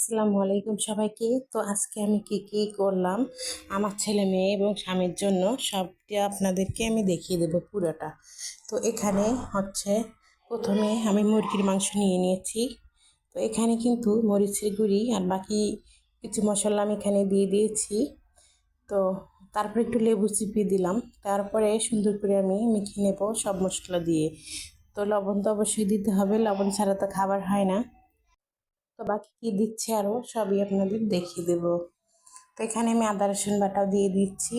আসসালামু আলাইকুম সবাইকে। তো আজকে আমি কি কি করলাম আমার ছেলে মেয়ে এবং স্বামীর জন্য সবটা আপনাদেরকে আমি দেখিয়ে দেব পুরোটা। তো এখানে হচ্ছে প্রথমে আমি মুরগির মাংস নিয়ে নিয়েছি। তো এখানে কিন্তু মরিচের গুঁড়ি আর বাকি কিছু মশলা আমি এখানে দিয়ে দিয়েছি। তো তারপর একটু লেবু চিপিয়ে দিলাম। তারপরে সুন্দর করে আমি মেখে নেব সব মশলা দিয়ে। তো লবণ তো অবশ্যই দিতে হবে, লবণ ছাড়া তো খাবার হয় না। তো বাকি কি দিচ্ছি আরও সবই আপনাদের দেখিয়ে দেব। তো এখানে আমি আদা রসুন বাটাও দিয়ে দিচ্ছি।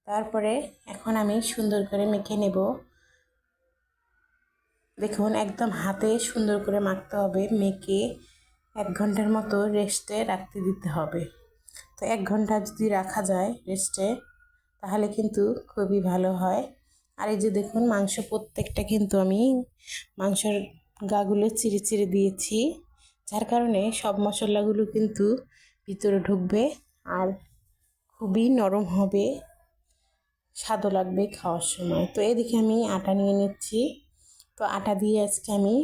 তারপরে এখন আমি সুন্দর করে মেখে নেব। দেখুন একদম হাতে সুন্দর করে মাখতে হবে, মেখে 1 ঘন্টার মতো রেস্টে রাখতে দিতে হবে। তো 1 ঘন্টা যদি রাখা যায় রেস্টে তাহলে কিন্তু খুবই ভালো হয়। আর এই যে দেখুন মাংস প্রত্যেকটা কিন্তু আমি মাংসের গাগুলো চিড়ে চিড়ে দিয়েছি, যার কারণে সব মশলাগুলো কিন্তু ভিতরে ঢুকবে আর খুবই নরম হবে, স্বাদও লাগবে খাওয়ার সময়। তো এদিকে আমি আটা নিয়ে নিচ্ছি। তো আটা দিয়ে আজকে আমি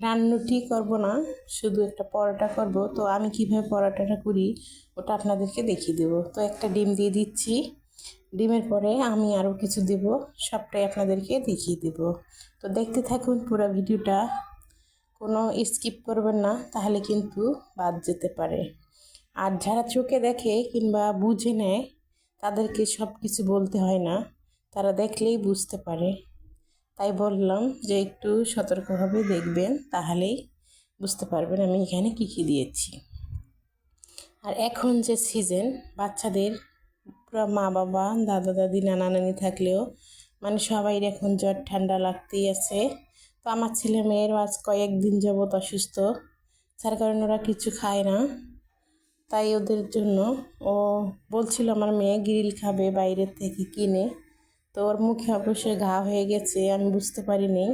রান্নাটি করব না, শুধু একটা পরোটা করব। তো আমি কিভাবে পরোটাটা করি ওটা আপনাদেরকে দেখিয়ে দেবো। তো একটা ডিম দিয়ে দিচ্ছি। ডিমের পরে আমি আরও কিছু দেব, সবটাই আপনাদেরকে দেখিয়ে দেব। তো দেখতে থাকুন পুরো ভিডিওটা, কোনো স্কিপ করবেন না, তাহলে কিন্তু বাদ যেতে পারে। আর যারা চোখে দেখে কিংবা বুঝে নেয় তাদেরকে সব কিছু বলতে হয় না, তারা দেখলেই বুঝতে পারে। তাই বললাম যে একটু সতর্কভাবে দেখবেন, তাহলেই বুঝতে পারবেন আমি এখানে কী কী দিয়েছি। আর এখন যে সিজন বাচ্চাদের, পুরো মা বাবা দাদা দাদি নানা নানি থাকলেও মানে সবাই এখন জ্বর ঠান্ডা লাগতেই আছে। তো আমার ছেলে মেয়েরও আজ কয়েকদিন যাবৎ অসুস্থ, যার কারণে ওরা কিছু খায় না। তাই ওদের জন্য ও বলছিল আমার মেয়ে গ্রিল খাবে বাইরের থেকে কিনে। তো ওর মুখে অবশ্যই ঘা হয়ে গেছে, আমি বুঝতে পারিনি।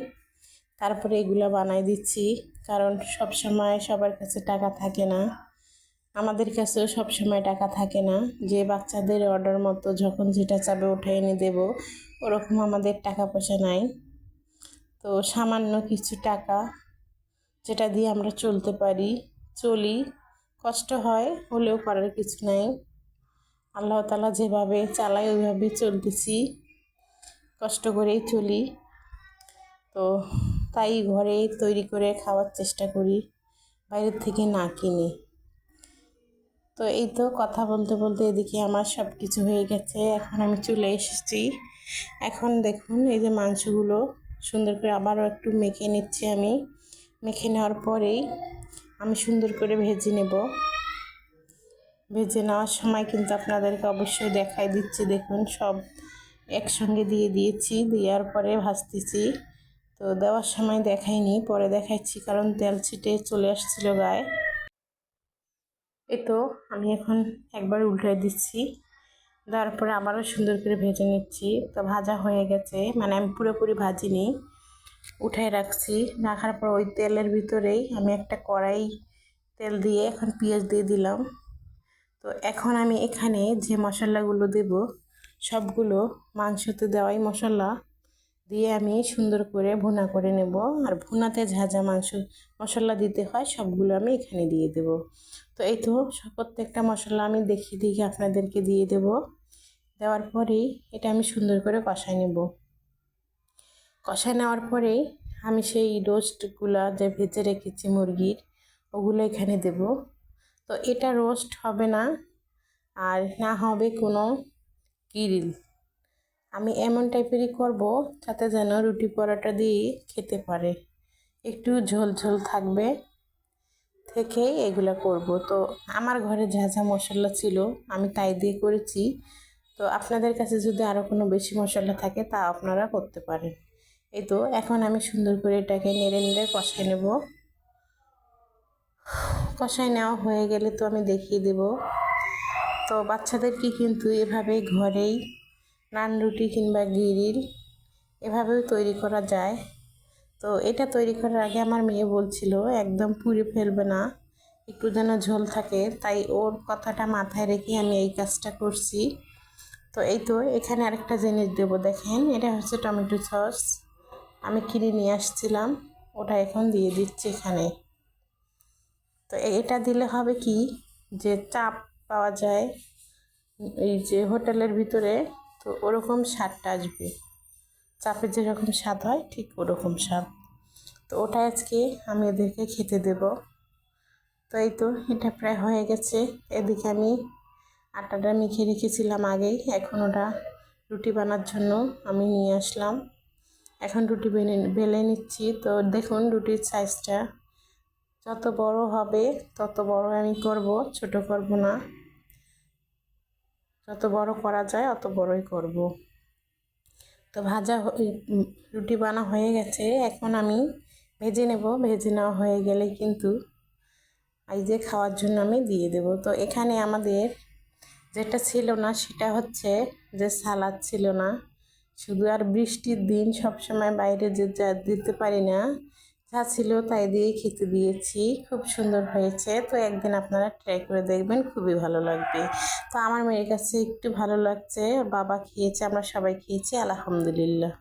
তারপরে এগুলো বানাই দিচ্ছি, কারণ সব সময় সবার কাছে টাকা থাকে না, আমাদের কাছেও সব সময় টাকা থাকে না যে বাচ্চাদের অর্ডার মতো যখন যেটা চাবে ওটা এনে দেবো, ওরকম আমাদের টাকা পয়সা নাই। তো সামান্য কিছু টাকা যেটা দিয়ে আমরা চলতে পারি, চলি। কষ্ট হয় হলেও করার কিছু নাই, আল্লাহ তাআলা যেভাবে চালায় ওইভাবেই চলতেছি, কষ্ট করেই চলি। তো তাই ঘরে তৈরি করে খাওয়ার চেষ্টা করি, বাইরের থেকে না কিনে। তো এই তো কথা বলতে বলতে এদিকে আমার সব কিছু হয়ে গেছে, এখন আমি চলে এসেছি। এখন দেখুন এই যে মাংসগুলো সুন্দর করে আবারও একটু মেখে নিচ্ছি আমি। মেখে নেওয়ার পরেই আমি সুন্দর করে ভেজে নেব। ভেজে নেওয়ার সময় কিন্তু আপনাদেরকে অবশ্যই দেখাই দিচ্ছি, দেখুন সব একসঙ্গে দিয়ে দিয়েছি, দেওয়ার পরে ভাজতেছি। তো দেওয়ার সময় দেখাইনি, পরে দেখাচ্ছি, কারণ তেল ছিটে চলে আসছিল গায়ে। এই তো আমি এখন একবার উল্টে দিচ্ছি, দেওয়ার পরে আবারও সুন্দর করে ভেজে নিচ্ছি। তো ভাজা হয়ে গেছে, মানে আমি পুরোপুরি ভাজিনি, উঠায় রাখছি। রাখার পর ওই তেলের ভিতরেই আমি একটা কড়াই তেল দিয়ে এখন পেঁয়াজ দিয়ে দিলাম। তো এখন আমি এখানে যে মশলাগুলো দেব সবগুলো মাংসতে দেওয়াই মশলা দিয়ে আমি সুন্দর করে ভুনা করে নেব। আর ভুনাতে যা যা মাংস মশলা দিতে হয় সবগুলো আমি এখানে দিয়ে দেব। তো এই তো প্রত্যেকটা মশলা আমি দেখিয়ে দেখে আপনাদেরকে দিয়ে দেব। দেওয়ার পরেই এটা আমি সুন্দর করে কষাই নেব। কষাই নেওয়ার পরেই আমি সেই রোস্টগুলো যে ভেজে রেখেছি মুরগির, ওগুলো এখানে দেব। তো এটা রোস্ট হবে না, আর না হবে কোনো গ্রিল। আমি এমন টাইপেরই করব যাতে যেন রুটি পরোটা দিয়ে খেতে পারে, একটু ঝোল ঝোল থাকবে, থেকেই এগুলো করব। তো আমার ঘরে যা যা মশলা ছিল আমি তাই দিয়ে করেছি। তো আপনাদের কাছে যদি আরও কোনো বেশি মশলা থাকে তা আপনারা করতে পারেন। এই তো এখন আমি সুন্দর করে এটাকে নেড়ে নেড়ে কষাই নেব। কষাই নেওয়া হয়ে গেলে তো আমি দেখিয়ে দেব। তো বাচ্চাদেরকে কিন্তু এভাবে ঘরেই নান রুটি কিংবা গ্রিল এভাবেও তৈরি করা যায়। তো এটা তৈরি করার আগে আমার মেয়ে বলছিল একদম পুড়ে ফেলবে না, একটু যেন ঝোল থাকে, তাই ওর কথাটা মাথায় রেখে আমি এই কাজটা করছি। তো এই তো এখানে আরেকটা জিনিস দেবো, দেখেন এটা হচ্ছে টমেটো সস, আমি কিনে নিয়ে আসছিলাম, ওটা এখন দিয়ে দিচ্ছি এখানে। তো এটা দিলে হবে কি, যে চাপ পাওয়া যায় এই যে হোটেলের ভিতরে, তো ওরকম স্বাদটা আসবে। চাপের যেরকম স্বাদ হয় ঠিক ওরকম স্বাদ। তো ওটা আজকে আমি এদেরকে খেতে দেব। তো এই তো এটা প্রায় হয়ে গেছে। এদিকে আমি আটাটা মেখে রেখেছিলাম আগেই, এখন ওটা রুটি বানার জন্য আমি নিয়ে আসলাম। এখন রুটি বেলে নিচ্ছি। তো দেখুন রুটির সাইজটা যত বড় হবে তত বড় আমি করব, ছোট করব না। যত বড় করা যায় অত বড়ই করব। তো রুটি বানা হয়ে গেছে, এখন আমি ভেজে নেব। ভেজে নেওয়া হয়ে গেলে কিন্তু এই যে খাওয়ার জন্য আমি দিয়ে দেব। তো এখানে আমাদের যেটা ছিল না সেটা হচ্ছে যে সালাদ ছিল না। শুধু আর বৃষ্টির দিন সবসময় বাইরে যে যা দিতে পারি না, যা ছিল তাই দিয়ে খেতে দিয়েছি। খুব সুন্দর হয়েছে। তো একদিন আপনারা ট্রাই করে দেখবেন, খুবই ভালো লাগবে। তো আমার মেয়ের কাছে একটু ভালো লাগছে, ওর বাবা খেয়েছে, আমরা সবাই খেয়েছি, আলহামদুলিল্লাহ।